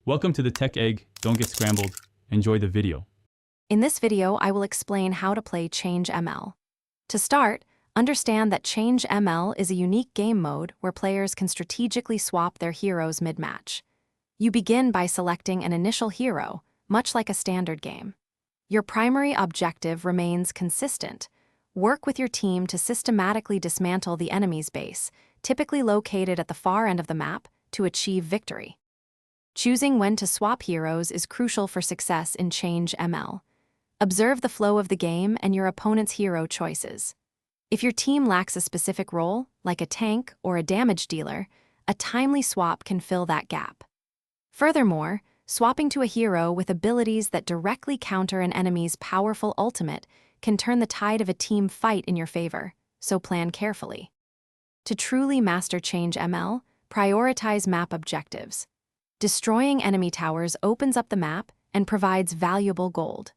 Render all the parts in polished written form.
Welcome to the Tech Egg. Don't get scrambled. Enjoy the video. In this video, I will explain how to play Change ML. To start, understand that Change ML is a unique game mode where players can strategically swap their heroes mid-match. You begin by selecting an initial hero, much like a standard game. Your primary objective remains consistent. Work with your team to systematically dismantle the enemy's base, typically located at the far end of the map, to achieve victory. Choosing when to swap heroes is crucial for success in Change ML. Observe the flow of the game and your opponent's hero choices. If your team lacks a specific role, like a tank or a damage dealer, a timely swap can fill that gap. Furthermore, swapping to a hero with abilities that directly counter an enemy's powerful ultimate can turn the tide of a team fight in your favor, so plan carefully. To truly master Change ML, prioritize map objectives. Destroying enemy towers opens up the map and provides valuable gold.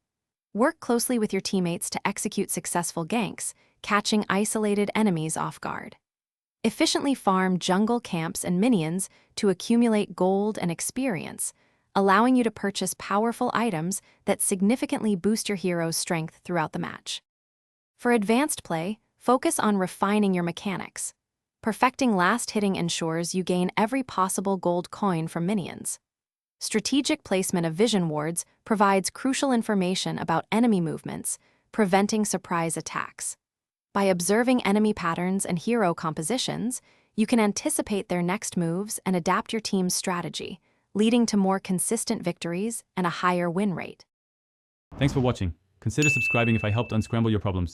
Work closely with your teammates to execute successful ganks, catching isolated enemies off guard. Efficiently farm jungle camps and minions to accumulate gold and experience, allowing you to purchase powerful items that significantly boost your hero's strength throughout the match. For advanced play, focus on refining your mechanics. Perfecting last hitting ensures you gain every possible gold coin from minions. Strategic placement of vision wards provides crucial information about enemy movements, preventing surprise attacks. By observing enemy patterns and hero compositions, you can anticipate their next moves and adapt your team's strategy, leading to more consistent victories and a higher win rate. Thanks for watching. Consider subscribing if I helped unscramble your problems.